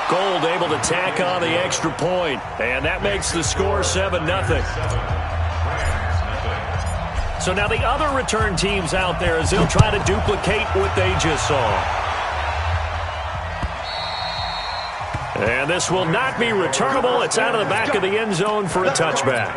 Gold able to tack on the extra point, and that makes the score 7-0. So now the other return teams out there as they'll try to duplicate what they just saw. And this will not be returnable. It's out of the back of the end zone for a touchback.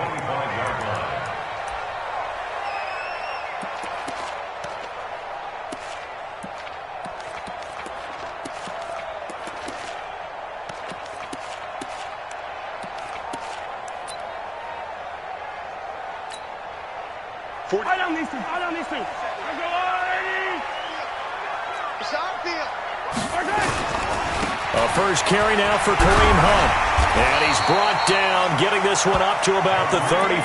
A first carry now for Kareem Hunt. And he's brought down, getting this one up to about the 35.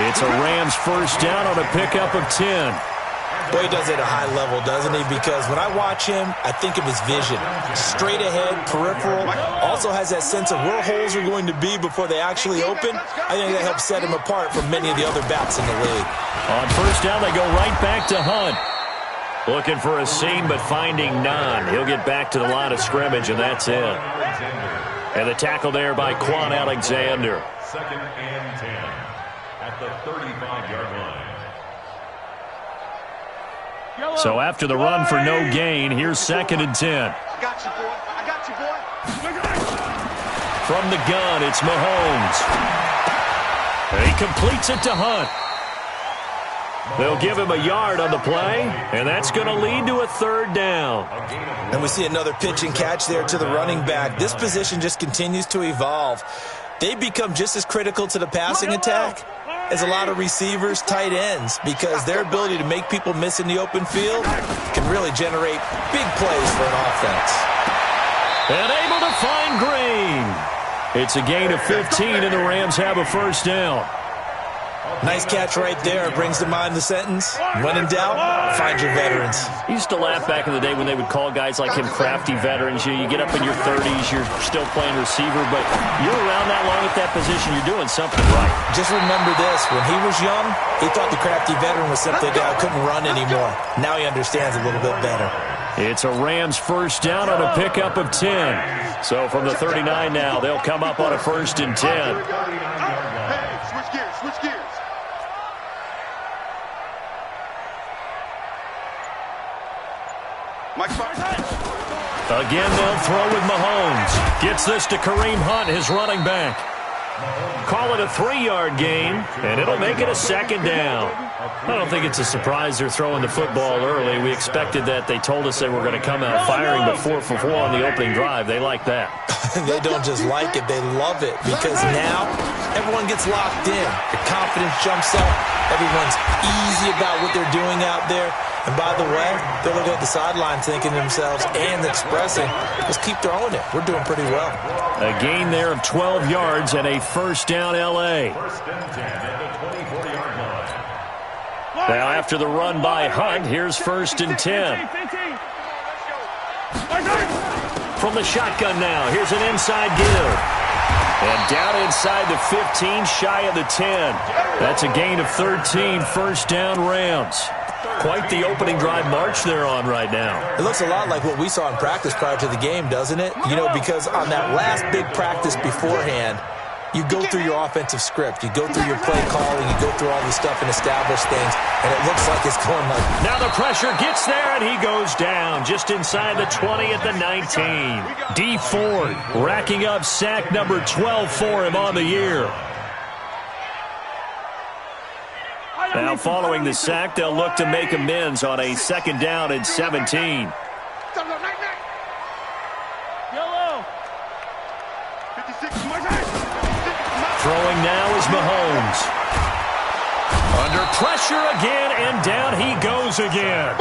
It's a Rams first down on a pickup of 10. Boy, he does it at a high level, doesn't he? Because when I watch him, I think of his vision. Straight ahead, peripheral. Also has that sense of where holes are going to be before they actually open. I think that helps set him apart from many of the other backs in the league. On first down, they go right back to Hunt. Looking for a seam, but finding none. He'll get back to the line of scrimmage, and that's it. And the tackle there by Quan Alexander. 2nd and 10 at the 35-yard line. So after the run for no gain, here's 2nd and 10. I got you, boy. I got you, boy. From the gun, it's Mahomes. And he completes it to Hunt. They'll give him a yard on the play, and that's going to lead to a 3rd down. And we see another pitch and catch there to the running back. This position just continues to evolve. They become just as critical to the passing attack as a lot of receivers, tight ends, because their ability to make people miss in the open field can really generate big plays for an offense. And able to find Green. It's a gain of 15, and the Rams have a first down. Nice catch right there. Brings to mind the sentence, when in doubt, find your veterans. I used to laugh back in the day when they would call guys like him crafty veterans. You get up in your 30s, you're still playing receiver, but you're around that long at that position, you're doing something right. Just remember this, when he was young, he thought the crafty veteran was something that couldn't run anymore. Now he understands a little bit better. It's a Rams first down on a pickup of 10. So from the 39 now, they'll come up on a 1st and 10. Switch gears, switch gears. Again, they'll throw with Mahomes. Gets this to Kareem Hunt, his running back. Call it a 3-yard gain, and it'll make it a 2nd down. I don't think it's a surprise they're throwing the football early. We expected that. They told us they were going to come out firing, but 4 for 4 on the opening drive. They like that. They don't just like it, they love it, because now everyone gets locked in. The confidence jumps up. Everyone's easy about what they're doing out there. And by the way, they're looking at the sideline thinking to themselves and expressing, let's keep throwing it. We're doing pretty well. A gain there of 12 yards and a first down L.A. Now after the run by Hunt, here's 1st and 10. From the shotgun now, here's an inside give. And down inside the 15, shy of the 10. That's a gain of 13, first down Rams. Quite the opening drive march they're on right now. It looks a lot like what we saw in practice prior to the game, doesn't it? You know, because on that last big practice beforehand, you go through your offensive script. You go through your play calling. You go through all this stuff and establish things. And it looks like it's going like... Now the pressure gets there, and he goes down just inside the 20 at the 19. Dee Ford racking up sack number 12 for him on the year. Now following the sack, they'll look to make amends on a 2nd down and 17. Throwing now is Mahomes. Under pressure again, and down he goes again.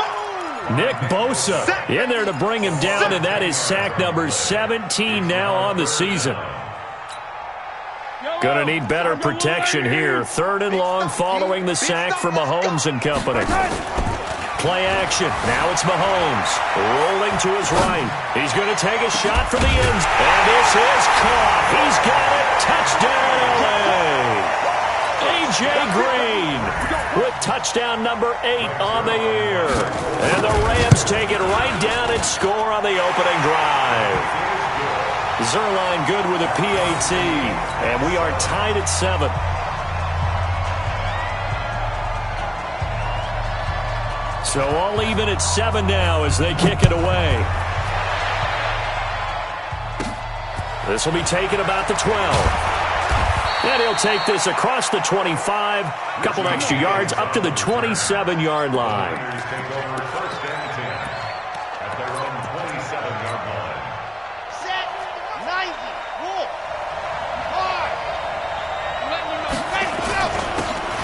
Nick Bosa in there to bring him down, and that is sack number 17 now on the season. Gonna need better protection here. 3rd and long following the sack for Mahomes and company. Play action. Now it's Mahomes rolling to his right. He's going to take a shot for the ends. And this is caught. He's got it. Touchdown, L.A. A.J. Green with touchdown number 8 on the year. And the Rams take it right down and score on the opening drive. Zuerlein good with a PAT, and we are tied at 7. So all even at 7 now as they kick it away. This will be taken about the 12. And he'll take this across the 25, a couple extra yards up to the 27-yard line.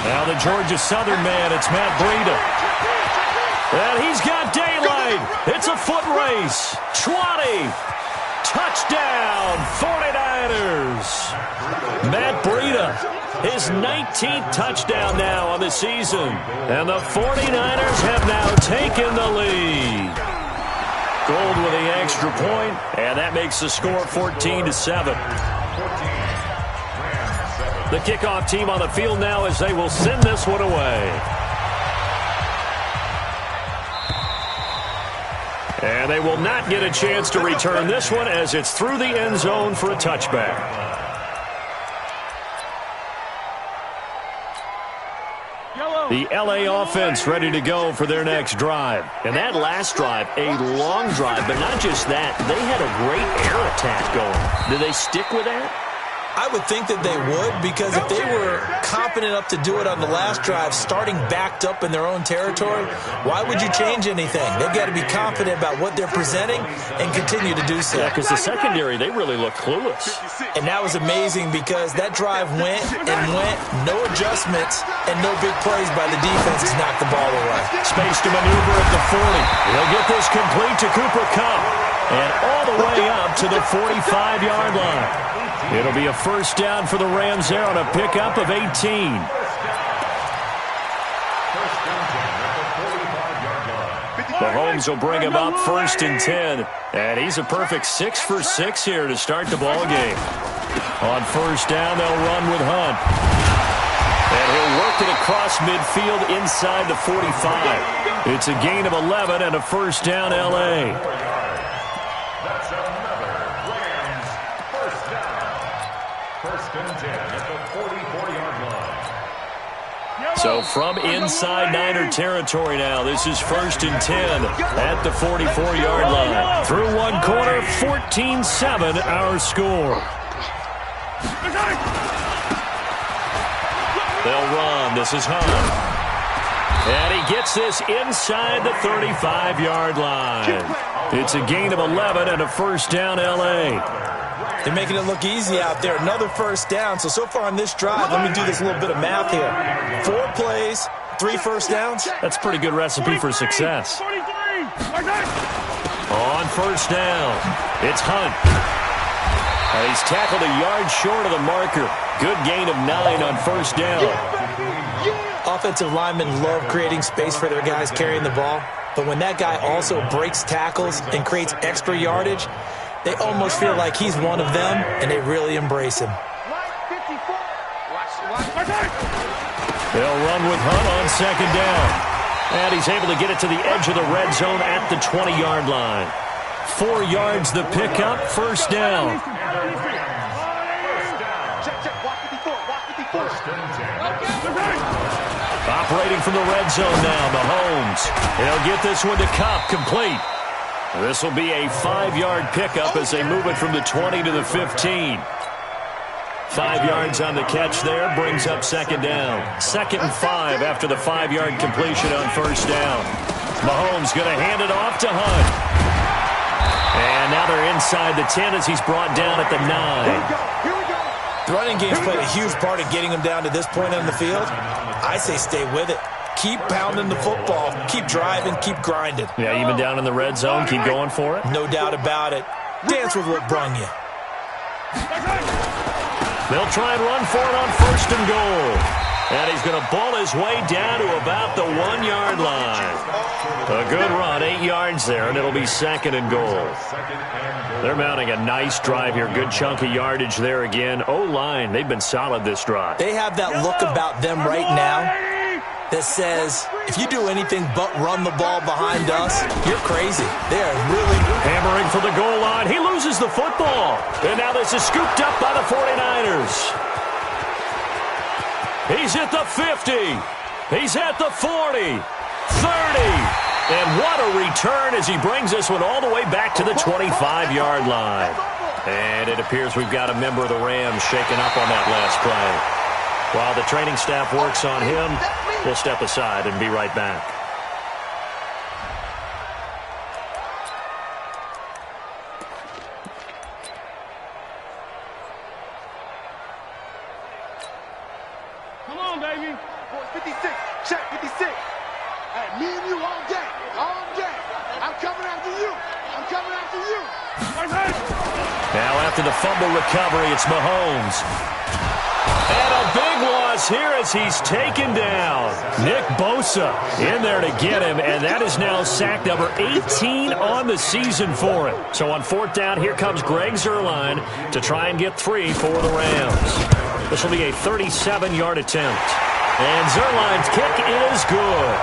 Now the Georgia Southern man, it's Matt Breida. And he's got daylight. It's a foot race. 20. Touchdown, 49ers. Matt Breida, his 19th touchdown now on the season. And the 49ers have now taken the lead. Gould with the extra point, and that makes the score 14-7. The kickoff team on the field now as they will send this one away. And they will not get a chance to return this one as it's through the end zone for a touchback. The LA offense ready to go for their next drive. And that last drive, a long drive, but not just that. They had a great air attack going. Did they stick with that? I would think that they would, because if they were confident enough to do it on the last drive, starting backed up in their own territory, why would you change anything? They've got to be confident about what they're presenting and continue to do so. Yeah, because the secondary, they really look clueless. And that was amazing because that drive went, no adjustments, and no big plays by the defense to knock the ball away. Space to maneuver at the 40. He'll get this complete to Cooper Kupp. And all the way up to the 45-yard line. It'll be a first down for the Rams there on a pickup of 18. Mahomes will bring him up 1st and 10. And he's a perfect 6 for 6 here to start the ball game. On first down, they'll run with Hunt. And he'll work it across midfield inside the 45. It's a gain of 11 and a first down, L.A. So from inside Niner territory now, this is 1st and 10 at the 44-yard line. Through one quarter, 14-7 our score. They'll run. This is Hunt. And he gets this inside the 35-yard line. It's a gain of 11 and a first down, L.A. They're making it look easy out there. Another first down. So far on this drive, let me do this little bit of math here. 4 plays, 3 first downs. That's a pretty good recipe for success. On first down, it's Hunt. And he's tackled a yard short of the marker. Good gain of 9 on first down. Offensive linemen love creating space for their guys carrying the ball. But when that guy also breaks tackles and creates extra yardage, they almost feel like he's one of them, and they really embrace him. They'll run with Hunt on second down. And he's able to get it to the edge of the red zone at the 20-yard line. 4 yards the pickup, first down. Operating from the red zone now, Mahomes. He'll get this one to Kupp, complete. This will be a 5-yard pickup as they move it from the 20 to the 15. 5 yards on the catch there, brings up second down. 2nd and 5 after the 5-yard completion on first down. Mahomes going to hand it off to Hunt. And now they're inside the 10 as he's brought down at the 9. The running game's played a huge part of getting him down to this point on the field. I say stay with it. Keep pounding the football. Keep driving. Keep grinding. Yeah, even down in the red zone, keep going for it. No doubt about it. Dance with what brung you. They'll try and run for it on first and goal. And he's going to ball his way down to about the 1-yard line. A good run, 8 yards there, and it'll be 2nd and goal. They're mounting a nice drive here. Good chunk of yardage there again. O-line, they've been solid this drive. They have that look about them right now that says, if you do anything but run the ball behind us, you're crazy. They are really hammering for the goal line. He loses loses the football. And now this is scooped up by the 49ers. He's at the 50. He's at the 40. 30. And what a return as he brings this one all the way back to the 25-yard line. And it appears we've got a member of the Rams shaken up on that last play. While the training staff works on him, we'll step aside and be right back. Come on, baby. 56. Check 56. Hey, me and you all day. All day. I'm coming after you. I'm coming after you. Now after the fumble recovery, it's Mahomes. And a big loss here as he's taken down. Nick Bosa in there to get him, and that is now sack number 18 on the season for him. So on fourth down, here comes Greg Zuerlein to try and get 3 for the Rams. This will be a 37-yard attempt. And Zuerlein's kick is good.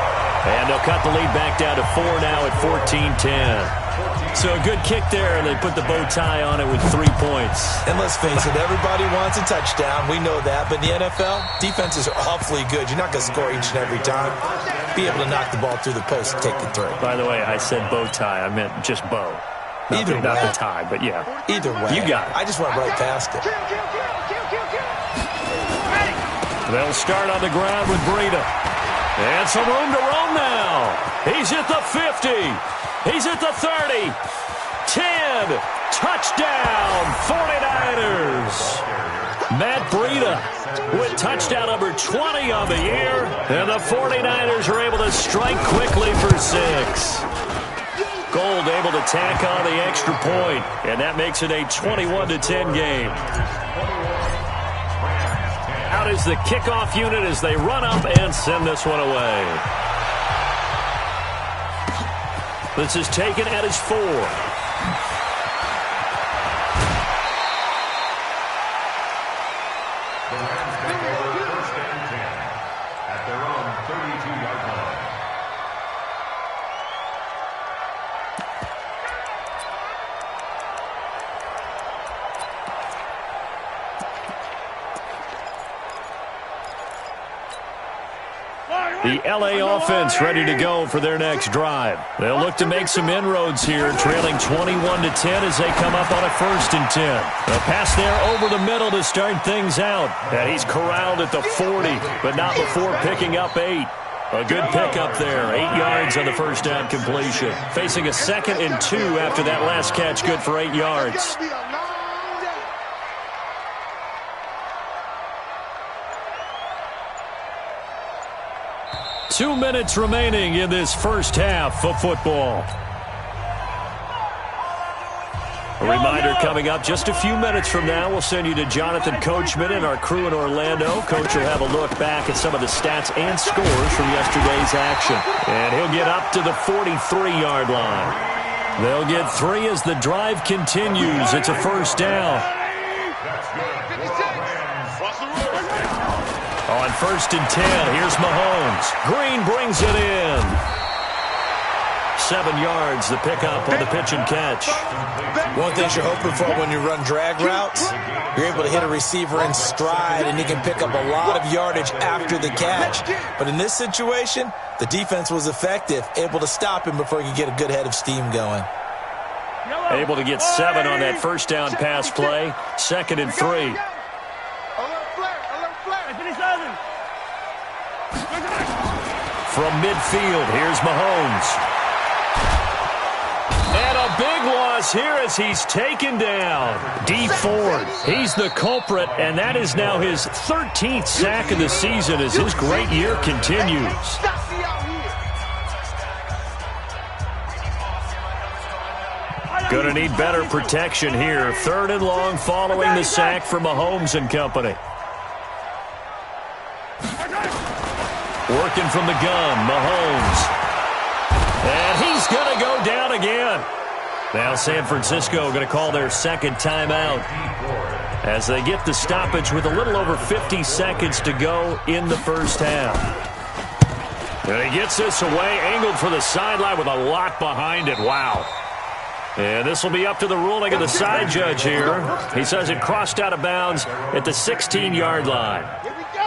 And they'll cut the lead back down to 4 now at 14-10. So a good kick there, and they put the bow tie on it with 3 points. And let's face it, everybody wants a touchdown. We know that. But in the NFL, defenses are awfully good. You're not going to score each and every time. Be able to knock the ball through the post and take the 3. By the way, I said bow tie. I meant just bow. Not the tie, but yeah. Either way. You got it. I just went right past it. They'll start on the ground with Breida. And some room to roam now. He's at the 50. He's at the 30. 10. Touchdown, 49ers. Matt Breida with touchdown number 20 on the year. And the 49ers are able to strike quickly for 6. Gold able to tack on the extra point. And that makes it a 21-10 game. Out is the kickoff unit as they run up and send this one away. This is taken at his 4. The Rams take over first and 10 at their own 32-yard line. The L.A. offense ready to go for their next drive. They'll look to make some inroads here, trailing 21-10 as they come up on a 1st and 10. A pass there over the middle to start things out. And he's corralled at the 40, but not before picking up 8. A good pickup there, 8 yards on the first down completion. Facing a 2nd and 2 after that last catch, good for 8 yards. 2 minutes remaining in this first half of football. A reminder coming up just a few minutes from now. We'll send you to Jonathan Coachman and our crew in Orlando. Coach will have a look back at some of the stats and scores from yesterday's action. And he'll get up to the 43-yard line. They'll get 3 as the drive continues. It's a first down. On 1st and 10, here's Mahomes. Green brings it in. 7 yards, the pickup on the pitch and catch. One thing you're hoping for when you run drag routes, you're able to hit a receiver in stride, and he can pick up a lot of yardage after the catch. But in this situation, the defense was effective, able to stop him before he could get a good head of steam going. Able to get 7 on that first down pass play. 2nd and 3. From midfield, here's Mahomes. And a big loss here as he's taken down. Dee Ford, he's the culprit, and that is now his 13th sack of the season as his great year continues. Going to need better protection here. 3rd and long following the sack for Mahomes and company. Working from the gun, Mahomes. And he's going to go down again. Now San Francisco going to call their 2nd timeout as they get the stoppage with a little over 50 seconds to go in the first half. And he gets this away, angled for the sideline with a lot behind it. Wow. And this will be up to the ruling of the side judge here. He says it crossed out of bounds at the 16-yard line.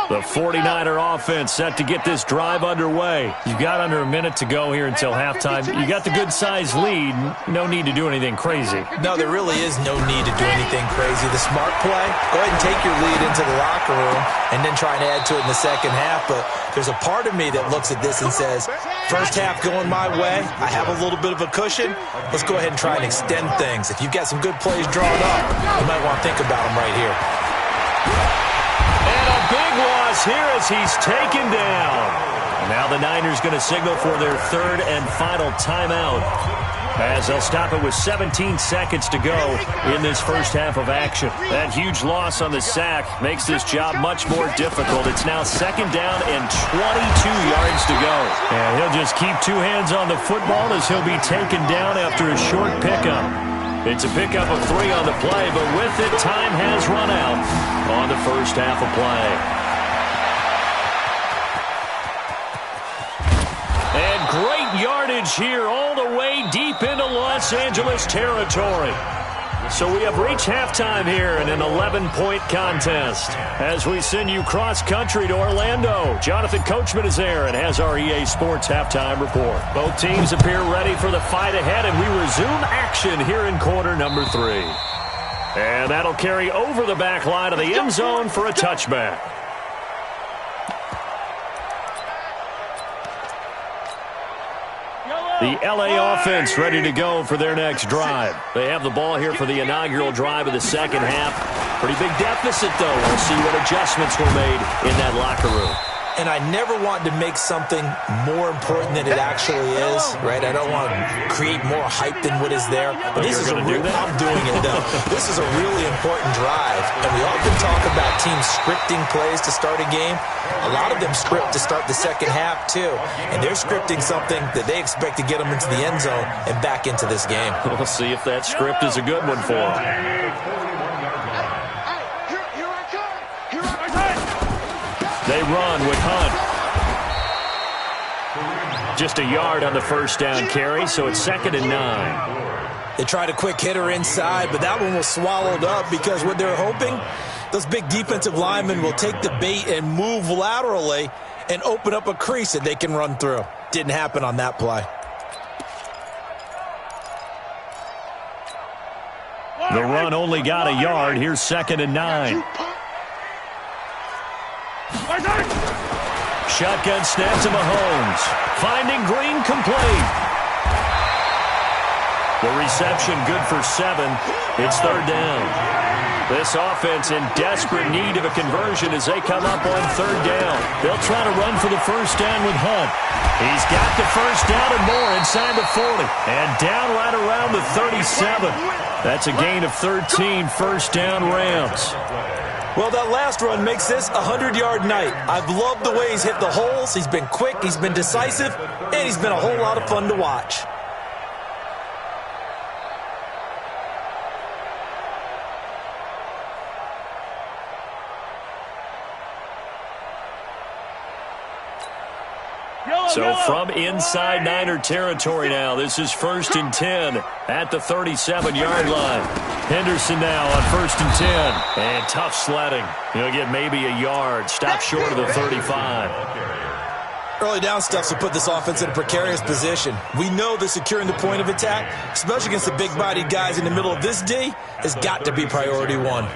The 49er offense set to get this drive underway. You've got under a minute to go here until halftime. You got the good-sized lead. No need to do anything crazy. No, there really is no need to do anything crazy. The smart play, go ahead and take your lead into the locker room and then try and add to it in the second half. But there's a part of me that looks at this and says, first half going my way, I have a little bit of a cushion. Let's go ahead and try and extend things. If you've got some good plays drawn up, you might want to think about them right here. And a big loss here as he's taken down. Now the Niners going to signal for their third and final timeout, as they'll stop it with 17 seconds to go in this first half of action. That huge loss on the sack makes this job much more difficult. It's now second down and 22 yards to go. And he'll just keep two hands on the football as he'll be taken down after a short pickup. It's a pickup of 3 on the play, but with it, time has run out on the first half of play. And great yardage here all the way deep into Los Angeles territory. So we have reached halftime here in an 11-point contest. As we send you cross-country to Orlando, Jonathan Coachman is there and has our EA Sports halftime report. Both teams appear ready for the fight ahead, and we resume action here in quarter number 3. And that'll carry over the back line of the end zone for a touchback. The LA offense ready to go for their next drive. They have the ball here for the inaugural drive of the second half. Pretty big deficit, though. We'll see what adjustments were made in that locker room. And I never want to make something more important than it actually is, right? I don't want to create more hype than what is there. But this is I'm doing it, though. This is a really important drive. And we often talk about teams scripting plays to start a game. A lot of them script to start the second half, too. And they're scripting something that they expect to get them into the end zone and back into this game. We'll see if that script is a good one for them. They run with Hunt. Just a yard on the first down carry, so it's 2nd and 9. They tried a quick hitter inside, but that one was swallowed up because what they're hoping, those big defensive linemen will take the bait and move laterally and open up a crease that they can run through. Didn't happen on that play. The run only got a yard. Here's 2nd and 9. Shotgun snap to Mahomes. Finding Green complete. The reception good for 7. It's 3rd down. This offense in desperate need of a conversion as they come up on 3rd down. They'll try to run for the first down with Hunt. He's got the first down and more inside the 40. And down right around the 37. That's a gain of 13, first down Rams. Well, that last run makes this a 100-yard night. I've loved the way he's hit the holes. He's been quick, he's been decisive, and he's been a whole lot of fun to watch. So from inside Niner territory now, this is 1st and 10 at the 37-yard line. Henderson now on 1st and 10. And tough sledding. He'll get maybe a yard. Stop short of the 35. Early down stuff will put this offense in a precarious position. We know that securing the point of attack, especially against the big-bodied guys in the middle of this D, has got to be priority 1.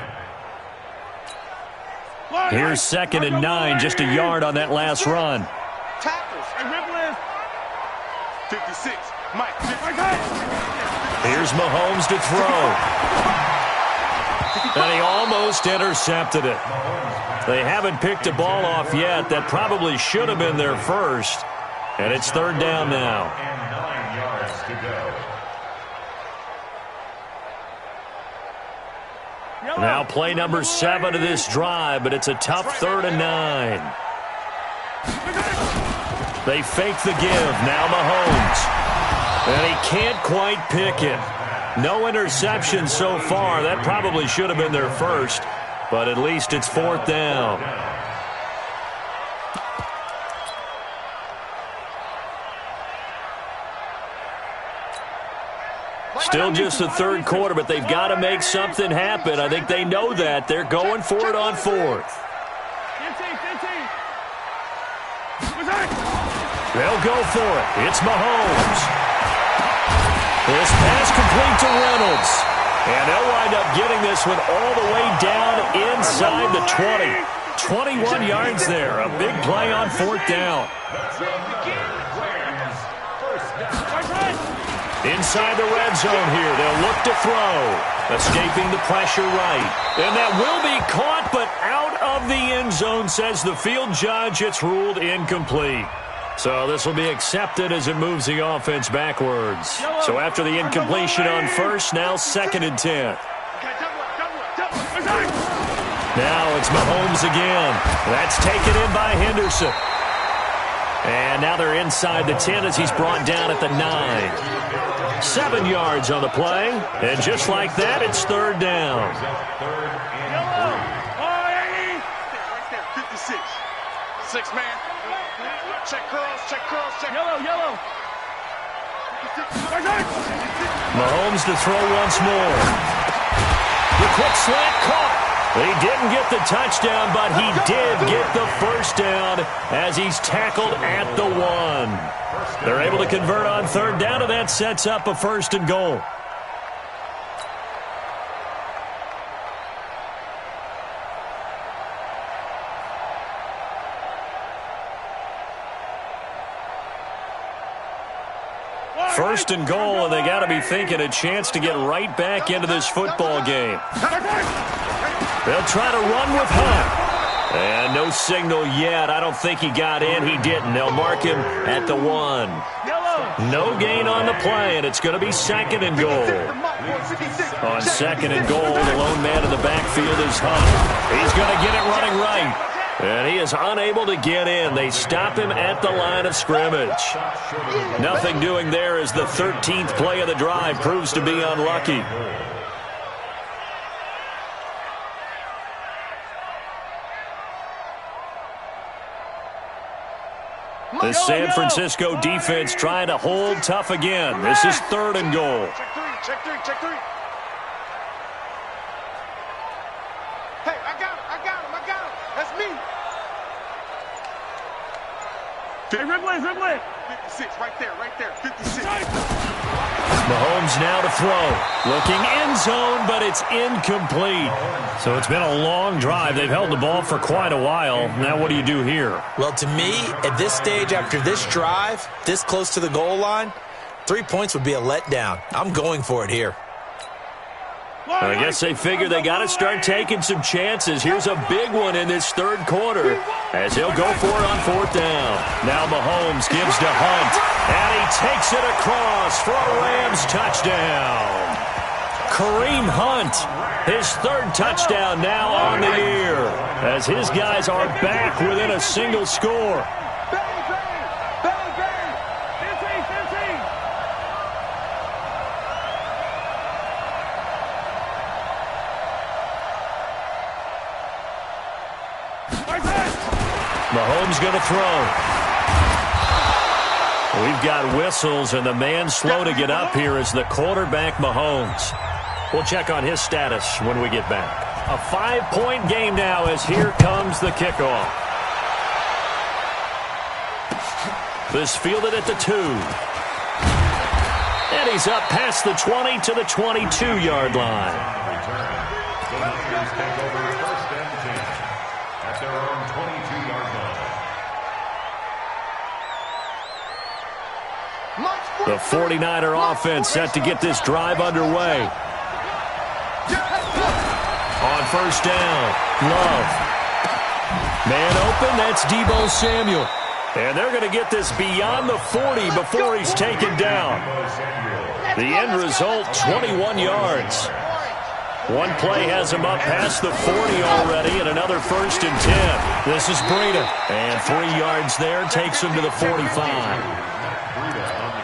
Here's 2nd and 9, just a yard on that last run. 56. Mike. Here's Mahomes to throw. And he almost intercepted it. They haven't picked a ball off yet. That probably should have been their first. And it's 3rd down now. And 9 yards to go. Now play number 7 of this drive, but it's a tough 3rd and 9. They fake the give. Now Mahomes. And he can't quite pick it. No interception so far. That probably should have been their first, but at least it's 4th down. Still just the third quarter, but they've got to make something happen. I think they know that. They're going for it on fourth. They'll go for it. It's Mahomes. This pass complete to Reynolds. And they'll wind up getting this one all the way down inside the 20. 21 yards there. A big play on fourth down. Inside the red zone here. They'll look to throw. Escaping the pressure right. And that will be caught, but out of the end zone, says the field judge. It's ruled incomplete. So this will be accepted as it moves the offense backwards. So after the incompletion on first, now 2nd and 10. Now it's Mahomes again. That's taken in by Henderson. And now they're inside the 10 as he's brought down at the 9. 7 yards on the play. And just like that, it's third down. Right there, 56. 6 man. Check curls, check curls, check. Yellow. Mahomes to throw once more. The quick slant caught. He didn't get the touchdown, but he did get the first down as he's tackled at the 1. They're able to convert on third down, and that sets up a 1st and goal. First and goal, and they got to be thinking a chance to get right back into this football game. They'll try to run with Hunt. And no signal yet. I don't think he got in. He didn't. They'll mark him at the 1. No gain on the play, and it's going to be 2nd and goal. On 2nd and goal, the lone man in the backfield is Hunt. He's going to get it running right. And he is unable to get in. They stop him at the line of scrimmage. Nothing doing there as the 13th play of the drive proves to be unlucky. The San Francisco defense trying to hold tough again. This is 3rd and goal. Check three. Hey, I got him. That's me. Hey, Ripley. 56, right there, 56. Mahomes now to throw. Looking end zone, but it's incomplete. So it's been a long drive. They've held the ball for quite a while. Now what do you do here? Well, to me, at this stage, after this drive, this close to the goal line, 3 points would be a letdown. I'm going for it here. I guess they figure they got to start taking some chances. Here's a big one in this third quarter as he'll go for it on fourth down. Now Mahomes gives to Hunt, and he takes it across for a Rams touchdown. Kareem Hunt, his 3rd touchdown now on the year as his guys are back within a single score. Mahomes going to throw. We've got whistles, and the man slow to get up here is the quarterback, Mahomes. We'll check on his status when we get back. A 5-point game now as here comes the kickoff. This fielded at the 2. And he's up past the 20 to the 22-yard line. The 49er offense set to get this drive underway. On first down, Love. Man open, that's Deebo Samuel. And they're going to get this beyond the 40 before he's taken down. The end result, 21 yards. One play has him up past the 40 already, and another 1st and 10. This is Breida. And 3 yards there takes him to the 45.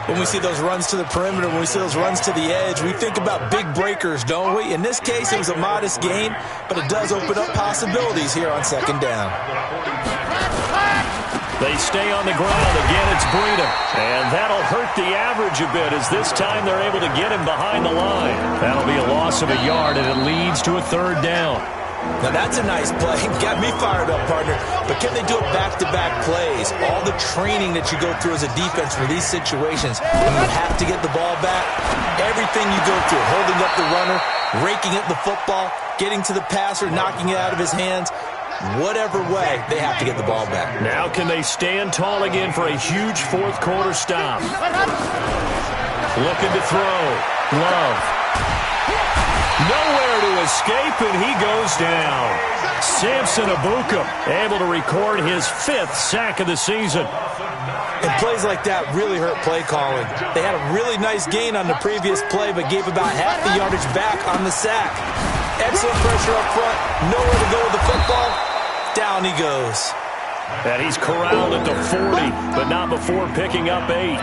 When we see those runs to the perimeter, when we see those runs to the edge, we think about big breakers, don't we? In this case, it was a modest gain, but it does open up possibilities here on 2nd down. They stay on the ground. Again, it's Breida. And that'll hurt the average a bit as this time they're able to get him behind the line. That'll be a loss of a yard, and it leads to a third down. Now, that's a nice play. Got me fired up, partner. But can they do it back-to-back plays? All the training that you go through as a defense for these situations, when you have to get the ball back, everything you go through, holding up the runner, raking at the football, getting to the passer, knocking it out of his hands, whatever way, they have to get the ball back. Now can they stand tall again for a huge fourth-quarter stop? Looking to throw. Love. Nowhere to escape, and he goes down. Samson Abuka able to record his 5th sack of the season. And plays like that really hurt play calling. They had a really nice gain on the previous play, but gave about half the yardage back on the sack. Excellent pressure up front. Nowhere to go with the football. Down he goes. And he's corralled at the 40, but not before picking up 8.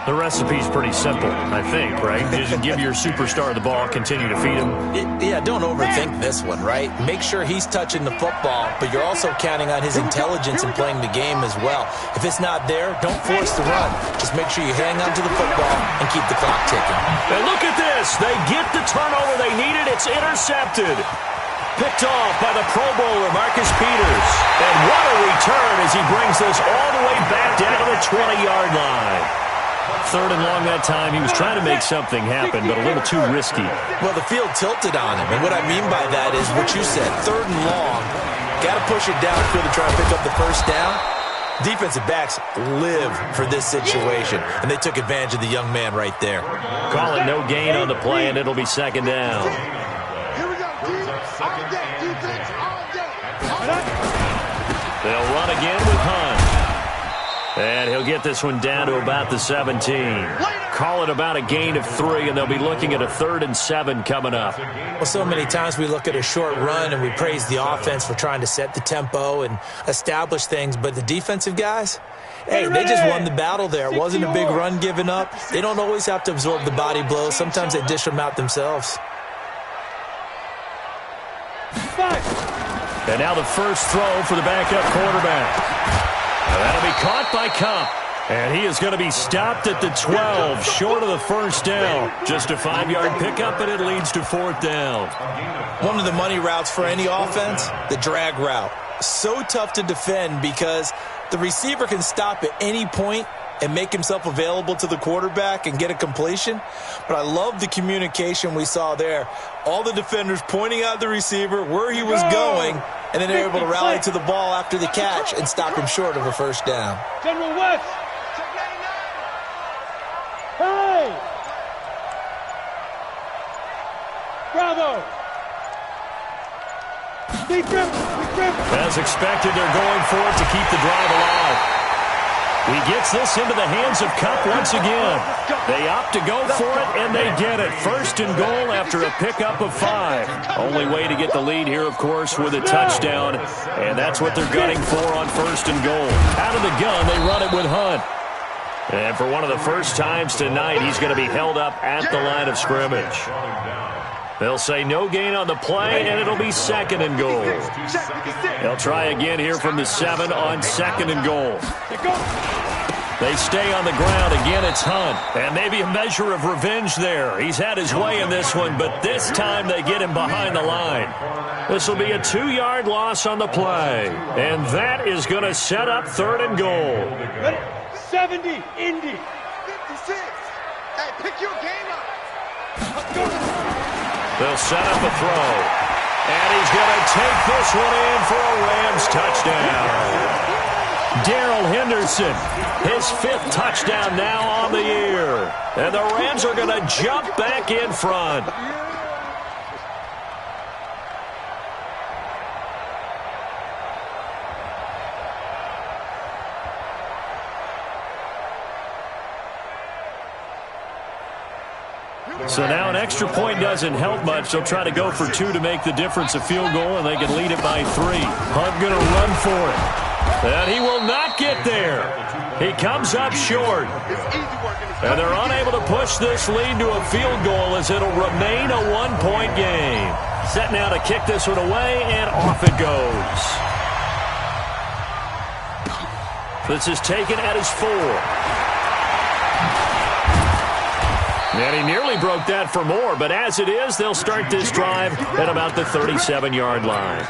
The recipe's pretty simple, I think, right? Just give your superstar the ball, continue to feed him. Yeah, don't overthink this one, right? Make sure he's touching the football, but you're also counting on his intelligence in playing the game as well. If it's not there, don't force the run. Just make sure you hang on to the football and keep the clock ticking. And look at this. They get the turnover they needed. It's intercepted. Picked off by the Pro Bowler, Marcus Peters. And what a return as he brings this all the way back down to the 20-yard line. 3rd and long that time. He was trying to make something happen, but a little too risky. Well, the field tilted on him, and what I mean by that is what you said, 3rd and long. Got to push it downfield to try to pick up the first down. Defensive backs live for this situation, and they took advantage of the young man right there. Call it no gain on the play, and it'll be 2nd down. Here we go, defense, all day. They'll run again with Hunt. And he'll get this one down to about the 17. Call it about a gain of 3, and they'll be looking at a 3rd and 7 coming up. Well, so many times we look at a short run and we praise the offense for trying to set the tempo and establish things, but the defensive guys, hey, they just won the battle there. It wasn't a big run given up. They don't always have to absorb the body blows. Sometimes they dish them out themselves. And now the first throw for the backup quarterback. That'll be caught by Kupp. And he is going to be stopped at the 12, short of the first down. Just a 5-yard pickup, and it leads to 4th down. One of the money routes for any offense, the drag route. So tough to defend because the receiver can stop at any point and make himself available to the quarterback and get a completion. But I love the communication we saw there. All the defenders pointing out the receiver, where he was going, and then they're able to rally to the ball after the catch and stop him short of a first down. General West. Hey! Bravo! As expected, they're going for it to keep the drive alive. He gets this into the hands of Kupp once again. They opt to go for it, and they get it. 1st and goal after a pickup of 5. Only way to get the lead here, of course, with a touchdown, and that's what they're gunning for on 1st and goal. Out of the gun, they run it with Hunt. And for one of the first times tonight, he's going to be held up at the line of scrimmage. They'll say no gain on the play, and it'll be 2nd and goal. They'll try again here from the 7 on 2nd and goal. They stay on the ground. Again, it's Hunt. And maybe a measure of revenge there. He's had his way in this one, but this time they get him behind the line. This will be a 2-yard loss on the play. And that is going to set up 3rd and goal. 70, Indy. 56. Hey, pick your game up. They'll set up a throw. And he's going to take this one in for a Rams touchdown. Darrell Henderson, his 5th touchdown now on the year. And the Rams are going to jump back in front. So now an extra point doesn't help much. They'll try to go for 2 to make the difference a field goal, and they can lead it by 3. Hunt going to run for it. And he will not get there. He comes up short. And they're unable to push this lead to a field goal as it'll remain a 1-point game. Set now to kick this one away, and off it goes. This is taken at his 4. And he nearly broke that for more, but as it is, they'll start this drive at about the 37-yard line.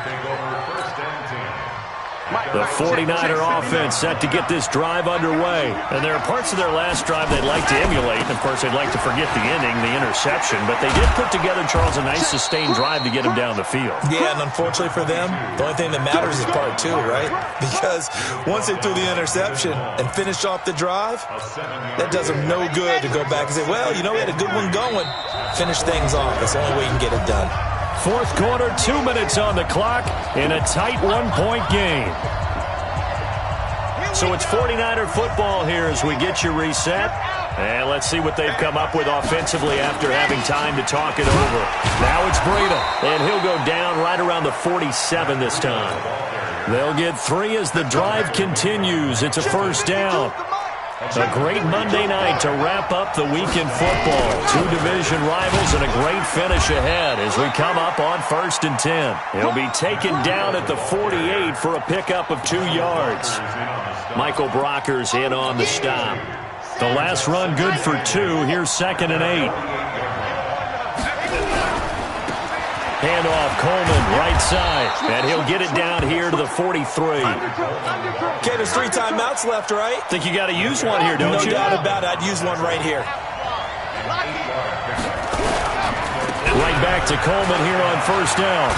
The 49er offense set to get this drive underway. And there are parts of their last drive they'd like to emulate. Of course, they'd like to forget the ending, the interception. But they did put together, Charles, a nice sustained drive to get them down the field. Yeah, and unfortunately for them, the only thing that matters is part 2, right? Because once they threw the interception and finished off the drive, that does them no good to go back and say, well, you know, we had a good one going. Finish things off. That's the only way you can get it done. Fourth quarter, 2 minutes on the clock in a tight one-point game. So it's 49er football here as we get you reset. And let's see what they've come up with offensively after having time to talk it over. Now it's Breida, and he'll go down right around the 47 this time. They'll get 3 as the drive continues. It's a first down. A great Monday night to wrap up the week in football. 2 division rivals and a great finish ahead as we come up on 1st and 10. He'll be taken down at the 48 for a pickup of 2 yards. Michael Brockers in on the stop. The last run good for 2. Here's 2nd and 8. Handoff, Coleman, right side. And he'll get it down here to the 43. Okay, there's 3 timeouts left, right? Think you got to use one here, don't you? No doubt about it. I'd use one right here. Right back to Coleman here on first down.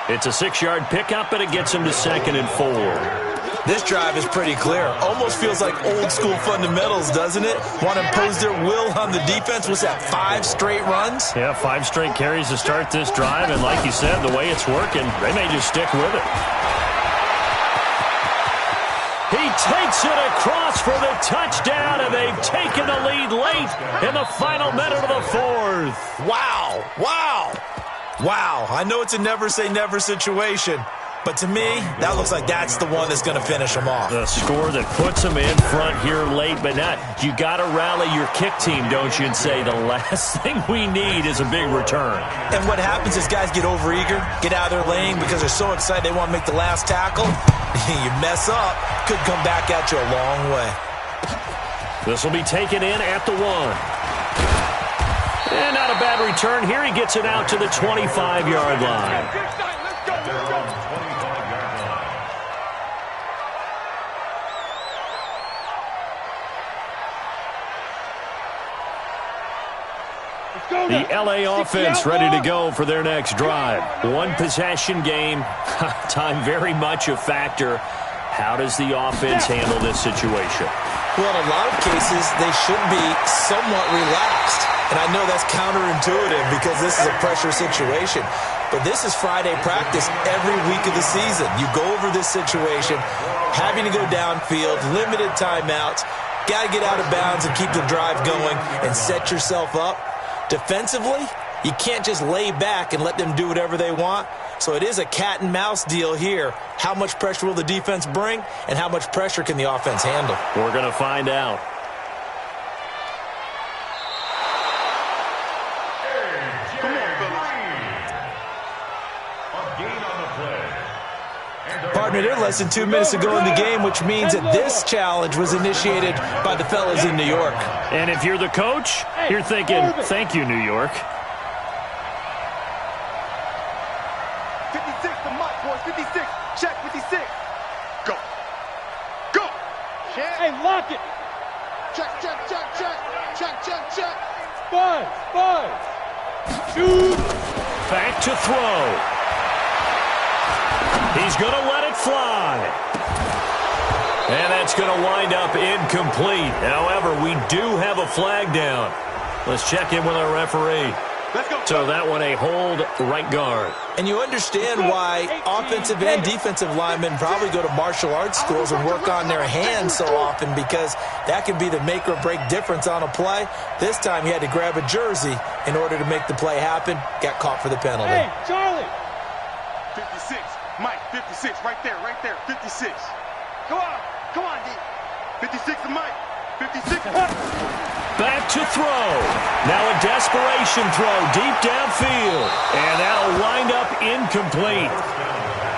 It's a 6-yard pickup, and it gets him to 2nd and 4. This drive is pretty clear. Almost feels like old-school fundamentals, doesn't it? Want to impose their will on the defense. What's that, 5 straight runs? Yeah, 5 straight carries to start this drive, and like you said, the way it's working, they may just stick with it. He takes it across for the touchdown, and they've taken the lead late in the final minute of the 4th. Wow, wow, wow. I know it's a never-say-never situation, but to me, that looks like that's the one that's going to finish them off. The score that puts them in front here late, but not. You got to rally your kick team, don't you, and say the last thing we need is a big return. And what happens is guys get overeager, get out of their lane because they're so excited they want to make the last tackle. You mess up, could come back at you a long way. This will be taken in at the 1. And not a bad return here. He gets it out to the 25-yard line. The LA offense ready to go for their next drive. 1 possession game. Time very much a factor. How does the offense handle this situation? Well, in a lot of cases, they should be somewhat relaxed. And I know that's counterintuitive because this is a pressure situation. But this is Friday practice every week of the season. You go over this situation, having to go downfield, limited timeouts, got to get out of bounds and keep the drive going and set yourself up. Defensively, you can't just lay back and let them do whatever they want. So it is a cat and mouse deal here. How much pressure will the defense bring, and how much pressure can the offense handle? We're going to find out. Partner, they're less than 2 minutes to go in the game, which means that this challenge was initiated by the fellas in New York. And if you're the coach, you're thinking, thank you, New York. 56 to Mike, boys. 56. Check 56. Go. Go. Hey, lock it. Check, check, check, check. Check, check, check. 5. Shoot. Back to throw. He's going to let it fly. And that's going to wind up incomplete. However, we do have a flag down. Let's check in with our referee. Let's go. So that one a hold right guard. And you understand why offensive and defensive linemen probably go to martial arts schools and work on their hands so often, because that can be the make or break difference on a play. This time he had to grab a jersey in order to make the play happen. Got caught for the penalty. Hey, Charlie. 56. Mike, 56. Right there, 56. Come on, D. 56 to Mike. 56. Back to throw. Now a desperation throw deep downfield. And that'll wind up incomplete.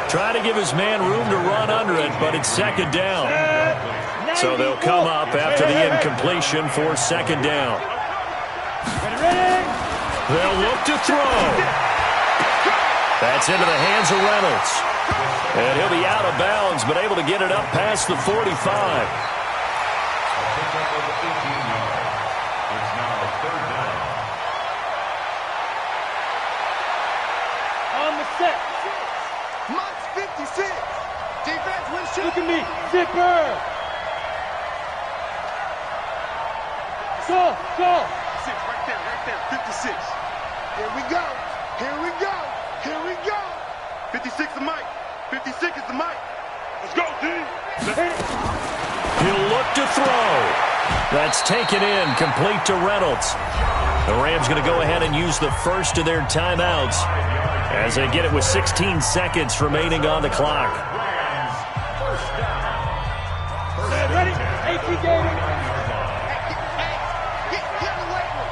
Trying to give his man room to run under it, but it's second down. So they'll come up after the incompletion for second down. They'll look to throw. That's into the hands of Reynolds. And he'll be out of bounds, but able to get it up past the 45. Mutz 56. Defense, win shoot. Look at me. Zipper. Go. Six, right there. 56. Here we go. 56 the mic. 56 is the mic. Let's go, team. He'll look to throw. That's taken in, complete to Reynolds. The Rams going to go ahead and use the first of their timeouts as they get it with 16 seconds remaining on the clock. Ready? AP game. Get away from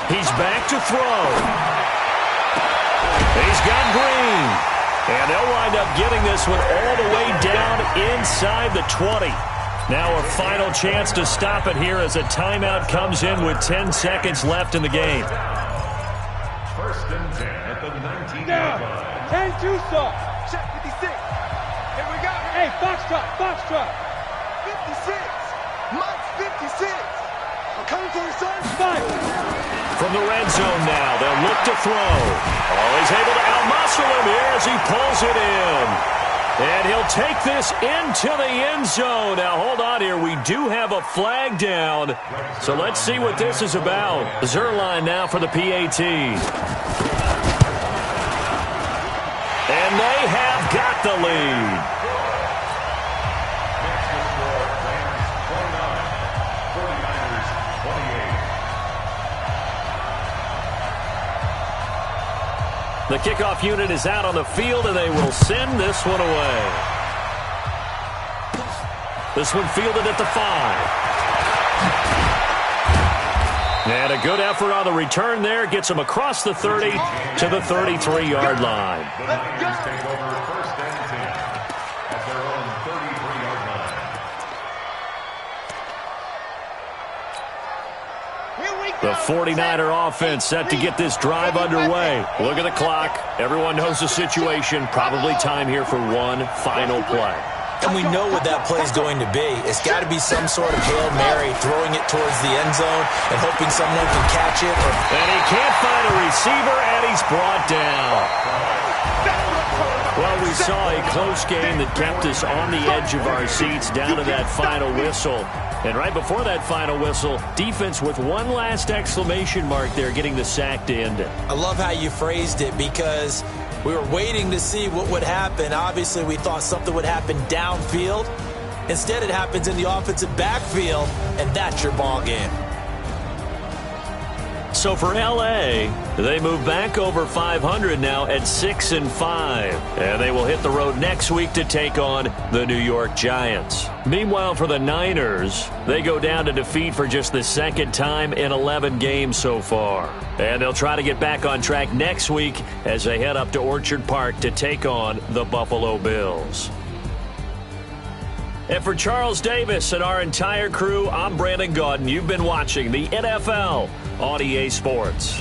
He's back to throw. He's got Green. And they'll wind up getting this one all the way down inside the 20. Now a final chance to stop it here as a timeout comes in with 10 seconds left in the game. First and 10 at the 19. Now, 10-2 stop. Check 56. Here we go. Hey, Foxtrot. 56. Mutz 56. I'm coming for you, son. 5. From the red zone now, they'll look to throw. Oh, he's able to outmuscle him here as he pulls it in. And he'll take this into the end zone. Now, hold on here. We do have a flag down. So let's see what this is about. Zuerlein now for the PAT. And they have got the lead. The kickoff unit is out on the field, and they will send this one away. This one fielded at the 5. And a good effort on the return there. Gets them across the 30 to the 33-yard line. The Niners take over first and 10 at their own 33-yard line. The 49er offense set to get this drive underway. Look at the clock. Everyone knows the situation. Probably time here for one final play. And we know what that play is going to be. It's got to be some sort of Hail Mary, throwing it towards the end zone and hoping someone can catch it. And he can't find a receiver, and he's brought down. Well, we saw a close game that kept us on the edge of our seats down to that final whistle. And right before that final whistle, defense with one last exclamation mark there, getting the sack to end it. I love how you phrased it because we were waiting to see what would happen. Obviously, we thought something would happen downfield. Instead, it happens in the offensive backfield, and that's your ball game. So for L.A., they move back over 500 now at 6-5. And they will hit the road next week to take on the New York Giants. Meanwhile, for the Niners, they go down to defeat for just the second time in 11 games so far. And they'll try to get back on track next week as they head up to Orchard Park to take on the Buffalo Bills. And for Charles Davis and our entire crew, I'm Brandon Gaudin. You've been watching the NFL on EA Sports.